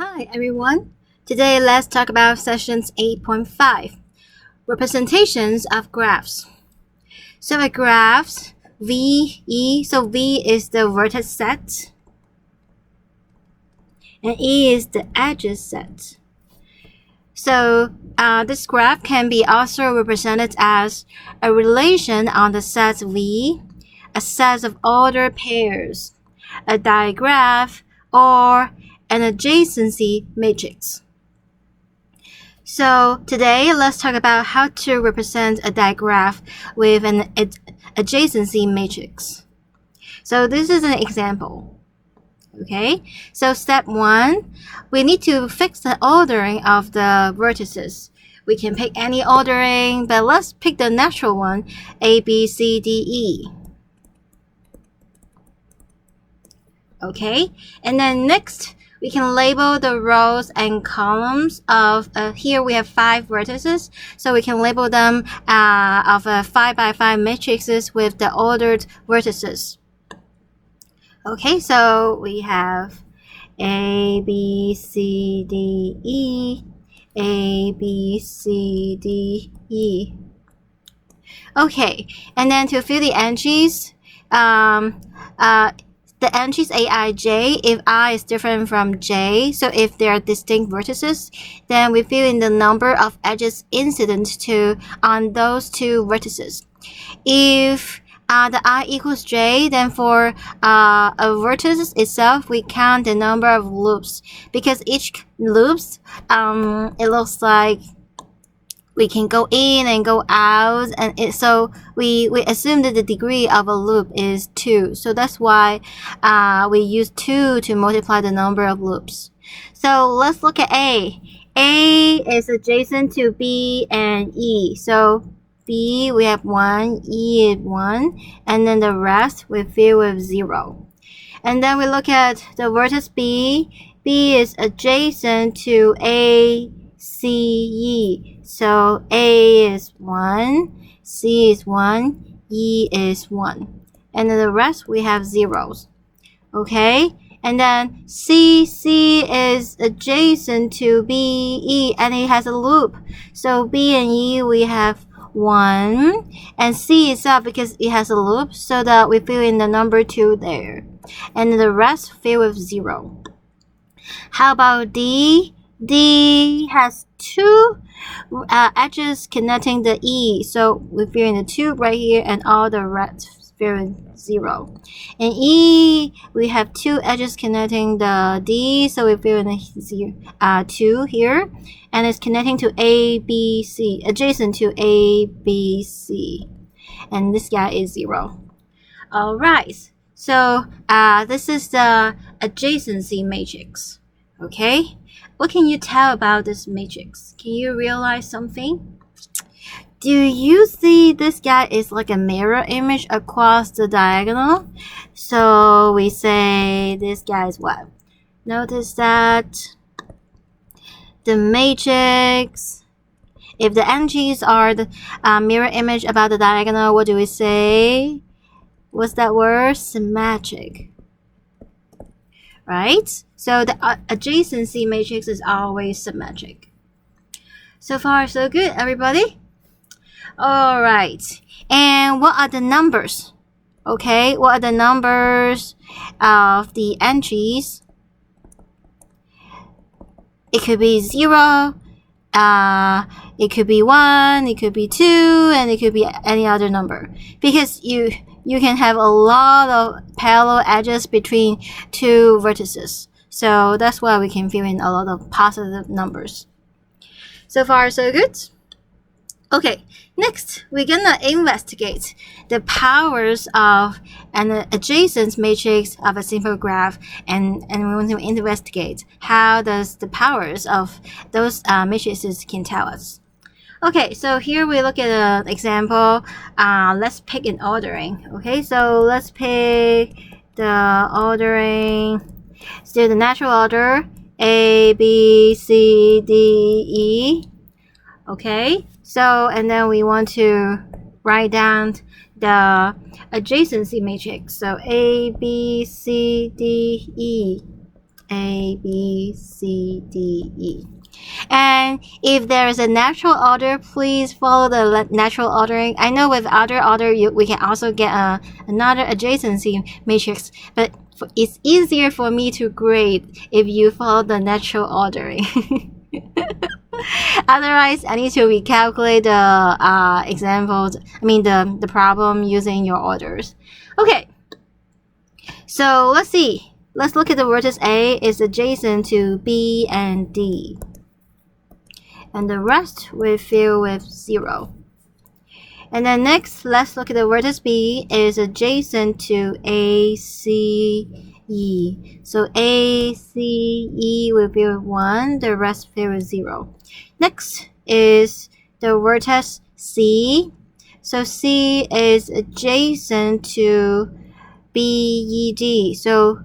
Hi everyone. Today let's talk about sessions 8.5, representations of graphs. So a graph V is the vertex set and E is the edges set. So this graph can be also represented as a relation on the set V, a set of ordered pairs, a digraph, or an adjacency matrix. So today let's talk about how to represent a digraph with an adjacency matrix. So this is an example. Okay, so step 1, we need to fix the ordering of the vertices. We can pick any ordering, but let's pick the natural one, A, B, C, D, E. Okay, and then next, we can label the rows and columns of, here we have 5 vertices, so we can label them of 5 by 5 matrices with the ordered vertices. Okay, so we have A, B, C, D, E, A, B, C, D, E. Okay, and then to fill the entries, the entries A, I, J, if I is different from J, so if they are distinct vertices, then we fill in the number of edges incident on those two vertices. If the I equals J, then for a vertex itself, we count the number of loops, because each loops, it looks like we can go in and go out, and so we assume that the degree of a loop is 2. So that's why we use 2 to multiply the number of loops. So let's look at A. A is adjacent to B and E. So B, we have 1, E is 1, and then the rest we fill with 0. And then we look at the vertex B. B is adjacent to A, C, E. So A is 1, C is 1, E is 1. And then the rest we have zeros. Okay? And then C is adjacent to B, E, and it has a loop. So B and E we have 1, and C itself, because it has a loop, so that we fill in the number 2 there. And the rest fill with 0. How about D? D has 2 edges connecting the E, so we fill in the 2 right here, and all the rest fill in 0. And E, we have 2 edges connecting the D, so we fill in the 2 here, and it's connecting to A, B, C, adjacent to A, B, C, and this guy is 0. All right, so this is the adjacency matrix. Okay, what can you tell about this matrix? Can you realize something? Do you see this guy is like a mirror image across the diagonal? So we say this guy is what? Notice that the matrix, if the entries are the mirror image about the diagonal, what do we say? What's that word? Symmetric. Right? So the adjacency matrix is always symmetric. So far, so good, everybody? All right. And what are the numbers? Okay, what are the numbers of the entries? It could be 0, it could be 1, it could be 2, and it could be any other number. Because you can have a lot of parallel edges between 2 vertices. So that's why we can fill in a lot of positive numbers. So far, so good? Okay, next we're gonna investigate the powers of an adjacent matrix of a simple graph, and we want to investigate how does the powers of those matrices can tell us. Okay, so here we look at an example. Let's pick an ordering. Okay, so let's pick the ordering, still the natural order, A, B, C, D, E. Okay, so and then we want to write down the adjacency matrix. So A, B, C, D, E. A, B, C, D, E. And if there is a natural order, please follow the natural ordering. I know with other order, we can also get another adjacency matrix, but it's easier for me to grade if you follow the natural ordering. Otherwise, I need to recalculate the examples. I mean the problem using your orders. Okay. So let's see. Let's look at the vertex A is adjacent to B and D. And the rest we fill with 0. And then next, let's look at the vertex B is adjacent to A, C, E. So A, C, E will fill with 1, the rest fill with 0. Next is the vertex C. So C is adjacent to B, E, D. So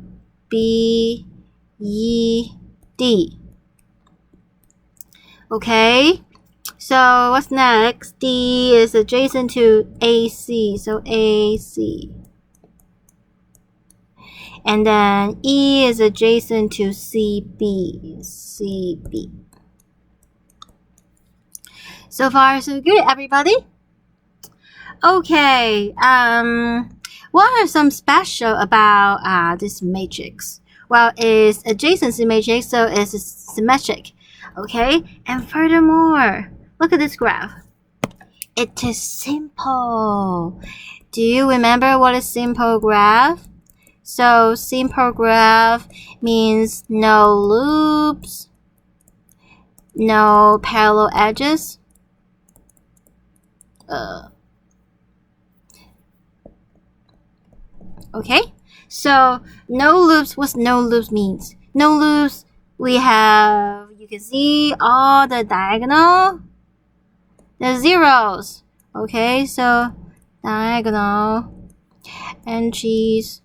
B, E, D. Okay, so what's next? D is adjacent to AC, so AC. And then E is adjacent to CB, CB. So far, so good, everybody? Okay, what are some special about this matrix? Well, it's adjacency matrix, so it's symmetric. Okay, and furthermore, look at this graph. It is simple. Do you remember what is simple graph? So simple graph means no loops, no parallel edges. Okay, so no loops. What no loops means? No loops. We have, you can see all the diagonal, the zeros. Okay, so diagonal entries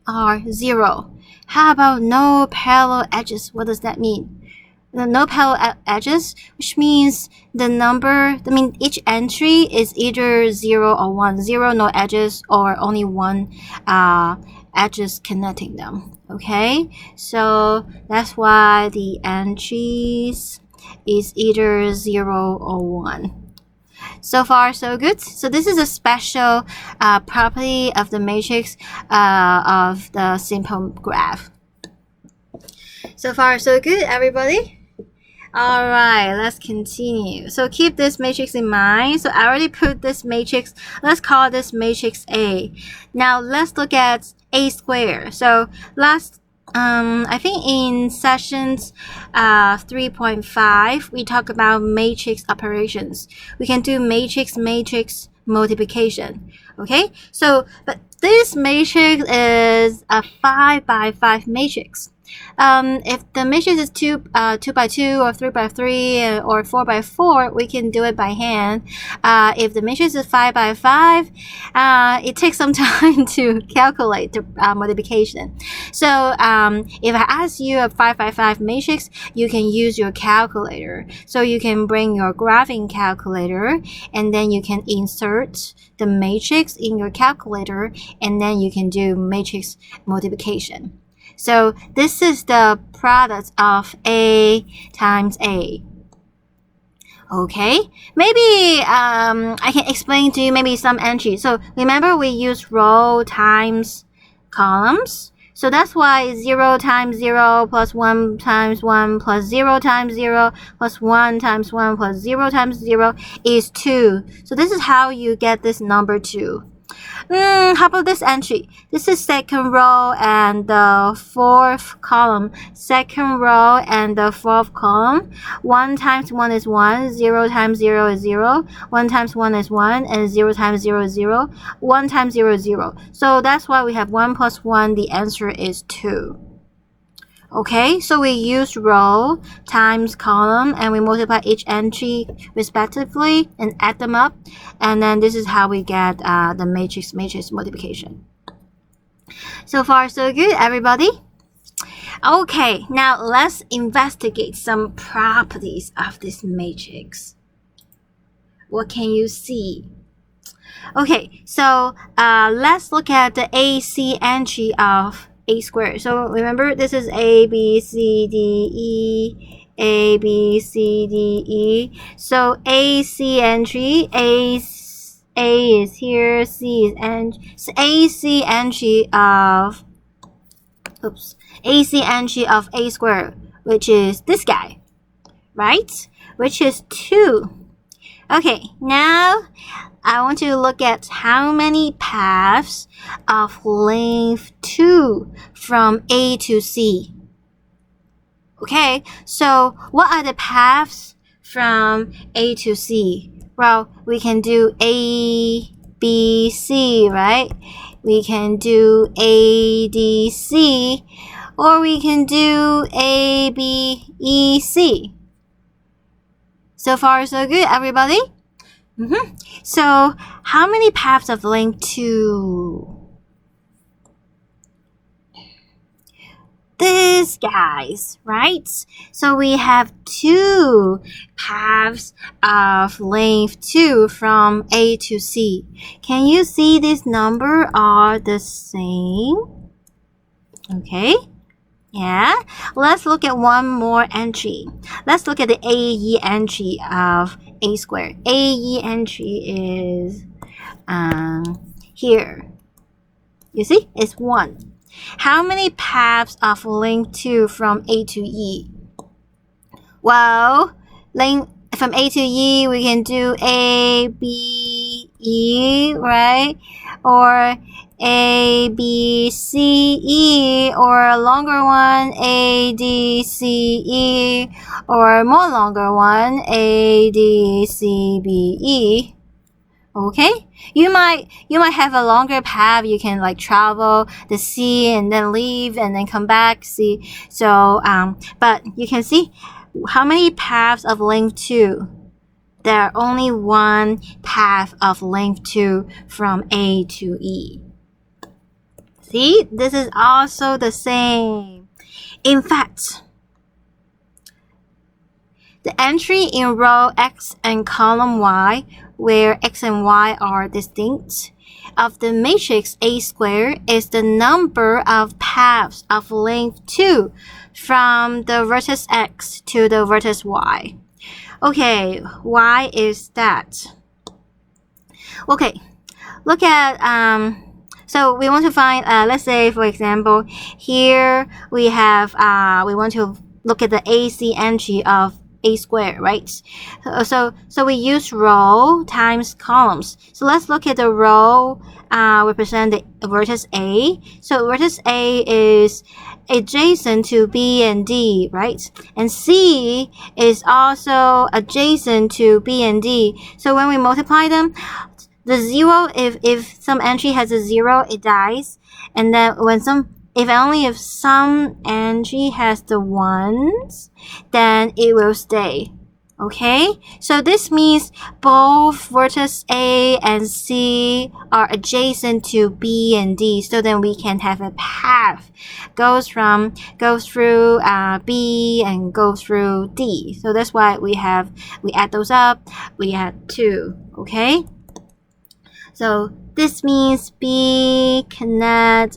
are 0. How about no parallel edges? What does that mean? No parallel edges, which means the number, each entry is either 0 or 1. 0, no edges, or only 1 edges connecting them. Okay, so that's why the entries is either 0 or 1. So far, so good. So this is a special property of the matrix of the simple graph. So far, so good, everybody. Alright, let's continue. So keep this matrix in mind. So I already put this matrix, let's call this matrix A. Now let's look at A squared. So last, I think in sessions 3.5, we talk about matrix operations. We can do matrix multiplication. Okay, so but this matrix is a 5 by 5 matrix. If the matrix is 2 by 2 or 3 by 3 or 4 by 4, we can do it by hand. If the matrix is 5 by 5, it takes some time to calculate the multiplication. So if I ask you a 5 by 5 matrix, you can use your calculator. So you can bring your graphing calculator, and then you can insert the matrix in your calculator, and then you can do matrix multiplication. So this is the product of A times A. Okay, maybe I can explain to you maybe some entries. So remember we use row times columns. So that's why 0 times 0 plus 1 times 1 plus 0 times 0 plus 1 times 1 plus 0 times 0 is 2. So this is how you get this number 2. How about this entry? This is second row and the fourth column. Second row and the fourth column. 1 times 1 is 1. 0 times 0 is 0. 1 times 1 is 1. And 0 times 0 is 0. 1 times 0 is 0. So that's why we have 1 plus 1. The answer is 2. Okay, so we use row times column, and we multiply each entry respectively and add them up, and then this is how we get the matrix multiplication. So far, so good, everybody. Okay, now let's investigate some properties of this matrix. What can you see? Okay, so let's look at the AC entry of a squared. So remember, this is A, B, C, D, E, A, B, C, D, E. So AC entry, A is here, C is AC entry of, AC entry of A squared, which is this guy, right? Which is 2. Okay, now I want to look at how many paths of length 2 from A to C. Okay, so what are the paths from A to C? Well, we can do A, B, C, right? We can do A, D, C, or we can do A, B, E, C. So far, so good, everybody? So, how many paths of length 2? These guys, right? So we have 2 paths of length 2 from A to C. Can you see this number are the same? Okay. Yeah. Let's look at one more entry. Let's look at the AE entry of A squared. AE entry is here. You see? It's 1. How many paths of length 2 from A to E? Well, from A to E, we can do A, B, E, right? Or A, B, C, E, or a longer one, A, D, C, E, or a more longer one, A, D, C, B, E. Okay, you might have a longer path. You can like travel the sea and then leave and then come back. See, so but you can see how many paths of length 2. There are only 1 path of length 2 from A to E. See, this is also the same. In fact, the entry in row X and column Y, where X and Y are distinct, of the matrix A squared is the number of paths of length 2 from the vertex X to the vertex Y. Okay, why is that? Okay, look at, so we want to find, let's say, for example, here we have, we want to look at the AC entry of A squared, right? So we use row times columns. So let's look at the row represent the vertex A. So vertex A is adjacent to B and D, right? And C is also adjacent to B and D. So when we multiply them, the 0, if some entry has a 0, it dies. And then if some entry has the 1s, then it will stay. Okay? So this means both vertex A and C are adjacent to B and D. So then we can have a path goes through B and goes through D. So that's why we add those up, we add 2. Okay? So this means B connects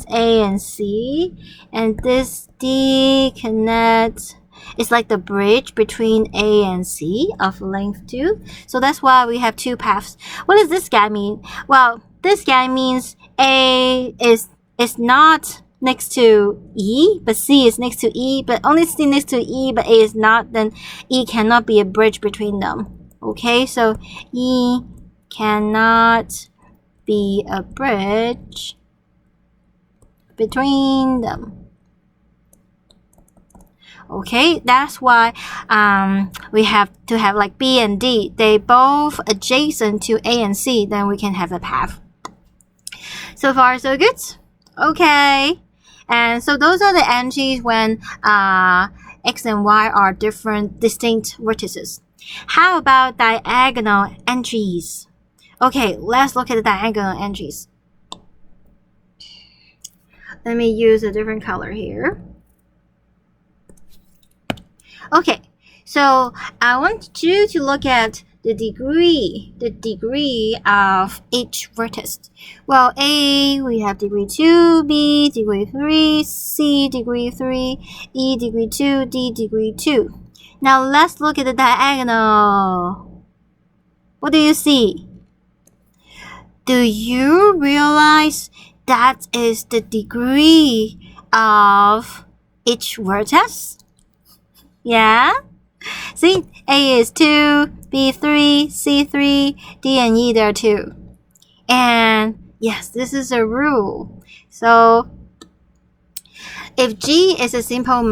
A and C, and this D connects, it's like the bridge between A and C of length 2. So that's why we have 2 paths. What does this guy mean? Well, this guy means A is not next to E, but C is next to E, but only C next to E, but A is not, then E cannot be a bridge between them. Okay, so E cannot be a bridge between them. Okay, that's why we have to have like B and D. They both adjacent to A and C, then we can have a path. So far, so good? Okay. And so those are the entries when X and Y are distinct vertices. How about diagonal entries? Okay, let's look at the diagonal entries. Let me use a different color here. Okay, so I want you to look at the degree of each vertex. Well, A, we have degree 2, B, degree 3, C, degree 3, E, degree 2, D, degree 2. Now let's look at the diagonal. What do you see? Do you realize that is the degree of each vertex? Yeah? See, A is 2, B 3, C 3, D and E there too. And yes, this is a rule. So if G is a simple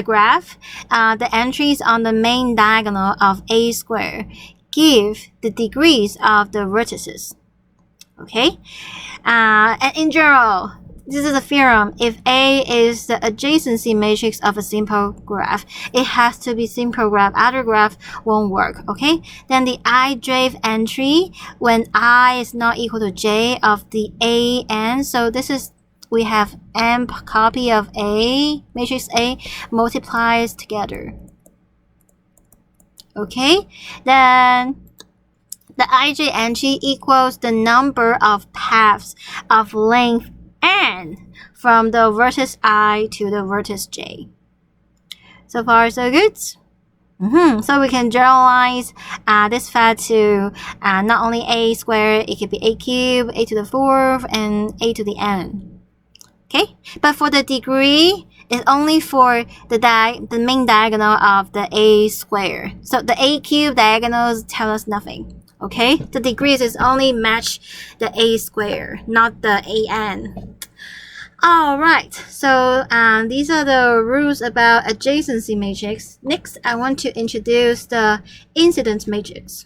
graph, the entries on the main diagonal of A square give the degrees of the vertices. Okay? And in general, this is a theorem. If A is the adjacency matrix of a simple graph, it has to be simple graph. Other graph won't work. Okay? Then the ijth entry when I is not equal to j of the AN. So this is we have m copy of A, matrix A multiplies together. Okay? Then the ij entry equals the number of paths of length n from the vertex I to the vertex j. So far, so good? So we can generalize this fact to not only a squared, it could be a cubed, a to the fourth, and a to the n. Okay, but for the degree, it's only for the main diagonal of the a square. So the a cube diagonals tell us nothing. Okay, the degrees is only match the a square, not the an. Alright, so these are the rules about adjacency matrix. Next, I want to introduce the incidence matrix.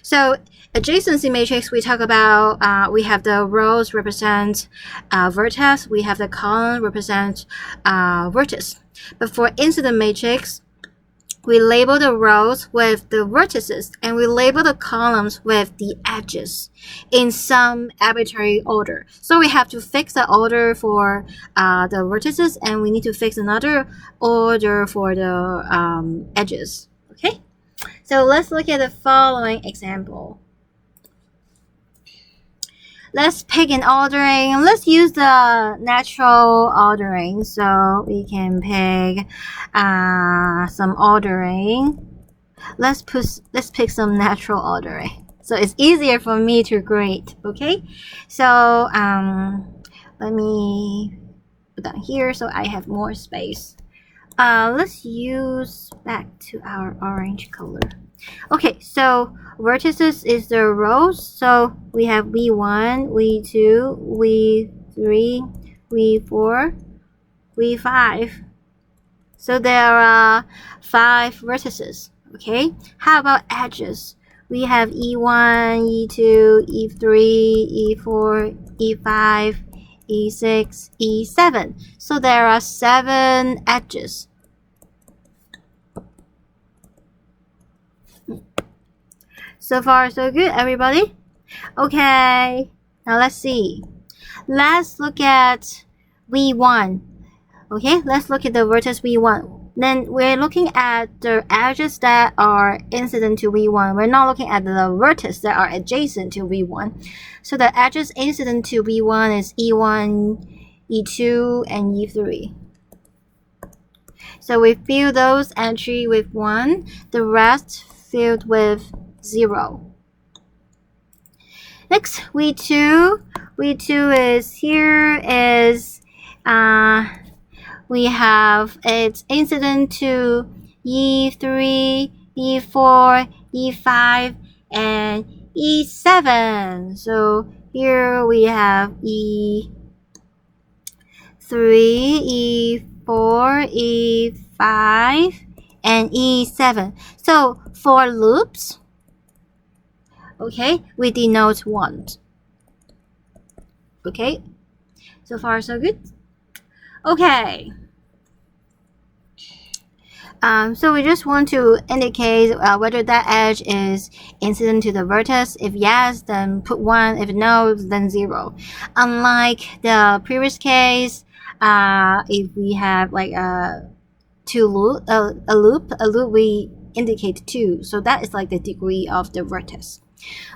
So adjacency matrix, we talk about, we have the rows represent vertex, we have the column represent vertex. But for incident matrix, we label the rows with the vertices and we label the columns with the edges in some arbitrary order. So we have to fix the order for the vertices and we need to fix another order for the edges. Okay, so let's look at the following example. Let's pick an ordering. Let's use the natural ordering. So we can pick some ordering. Let's pick some natural ordering. So it's easier for me to grade. Okay. So let me put that here so I have more space. Let's use back to our orange color. Okay, so vertices is the rows. So we have V1, V2, V3, V4, V5. So there are 5 vertices. Okay, how about edges? We have E1, E2, E3, E4, E5, E6, E7. So there are 7 edges. So far, so good, everybody? Okay, now let's see. Let's look at V1. Okay, let's look at the vertex V1. Then we're looking at the edges that are incident to V1. We're not looking at the vertices that are adjacent to V1. So the edges incident to V1 is E1, E2, and E3. So we fill those entries with 1, the rest filled with 0. Next, V2 is here is we have its incident to E3, E4, E5, and E7. So here we have E3, E4, E5, and E7. So for loops, okay, we denote 1. Okay, so far so good. Okay. So we just want to indicate whether that edge is incident to the vertex. If yes, then put 1. If no, then 0. Unlike the previous case, if we have like a loop, we indicate 2. So that is like the degree of the vertex.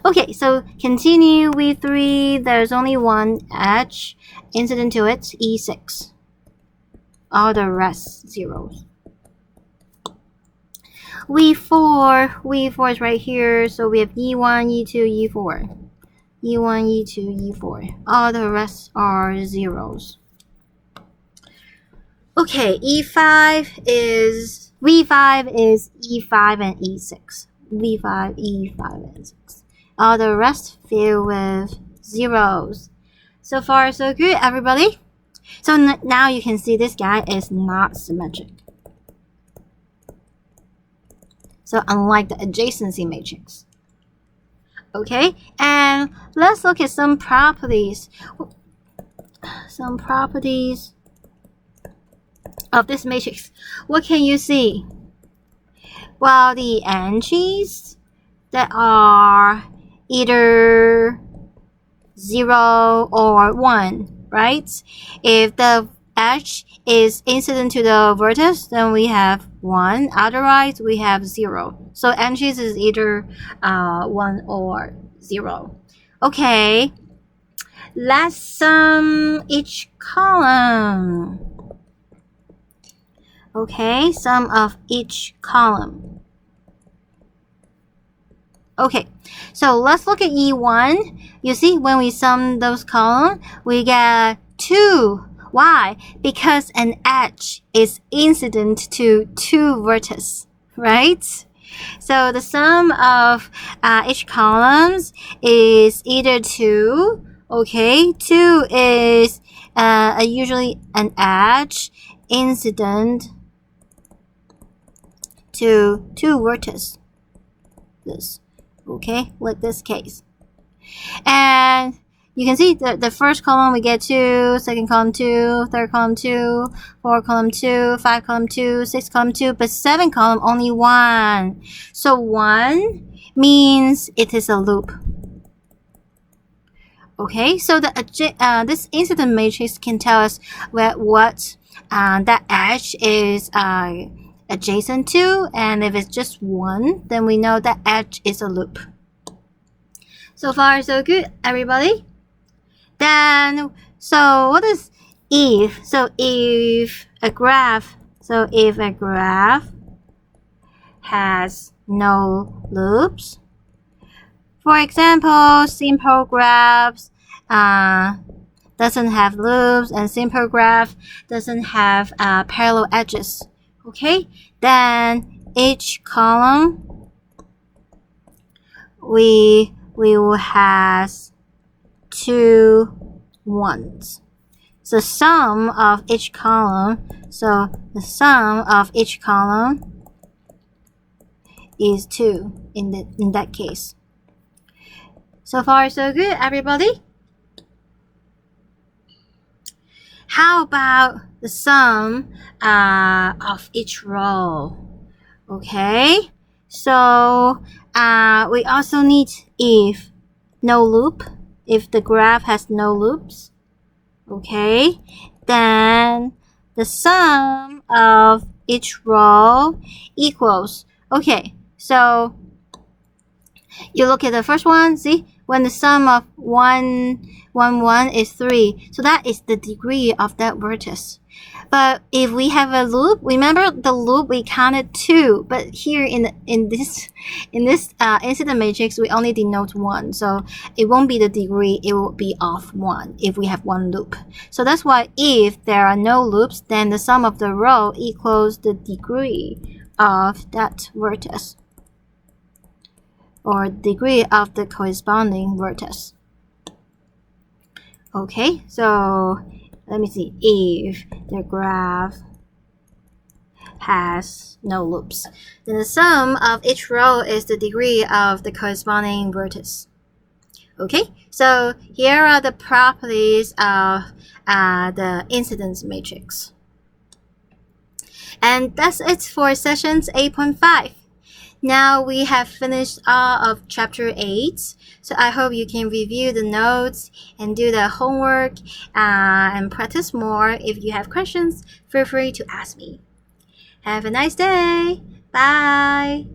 Okay, so continue with 3. There's only one edge incident to it, E6. All the rest zeros. V4 is right here, so we have E1, E2, E4. E1, E2, E4. All the rest are zeros. Okay, V5 is E5 and E6. V5, E5, and 6. All the rest fill with zeros. So far, so good, everybody. So now you can see this guy is not symmetric. So unlike the adjacency matrix. Okay, and let's look at some properties. Some properties of this matrix. What can you see? Well, the entries that are either 0 or 1, right? If the edge is incident to the vertex, then we have 1. Otherwise, we have 0. So entries is either 1 or 0. Okay, let's sum each column. Okay, sum of each column. Okay, so let's look at E1. You see, when we sum those columns, we get 2. Why? Because an edge is incident to 2 vertices, right? So the sum of each columns is either 2. Okay, 2 is usually an edge incident to 2 vertices. This, okay, like this case. And you can see the first column we get 2, second column 2, third column 2, fourth column 2, 5 column 2, 6 column 2, but 7 column only 1. So 1 means it is a loop. Okay, so this incident matrix can tell us what that edge is adjacent to, and if it's just 1, then we know that edge is a loop. So far, so good, everybody. Then, so what is if? So if a graph has no loops, for example, simple graphs doesn't have loops, and simple graph doesn't have parallel edges. Okay, then each column we will have 2 1s. So sum of each column. So the sum of each column is 2 in that case. So far, so good, everybody. How about the sum of each row? Okay, so we also need if no loop, if the graph has no loops. Okay, then the sum of each row equals. Okay, so you look at the first one, see, when the sum of 1 is 3, so that is the degree of that vertex. But if we have a loop, remember the loop we counted 2, but here in this incident matrix we only denote 1, so it won't be the degree, it will be of 1 if we have 1 loop. So that's why if there are no loops, then the sum of the row equals the degree of that vertex, or degree of the corresponding vertex. Okay, so let me see, if the graph has no loops, then the sum of each row is the degree of the corresponding vertex. Okay, so here are the properties of the incidence matrix. And that's it for sessions 8.5. Now we have finished all of chapter 8, so I hope you can review the notes and do the homework and practice more. If you have questions, feel free to ask me. Have a nice day! Bye.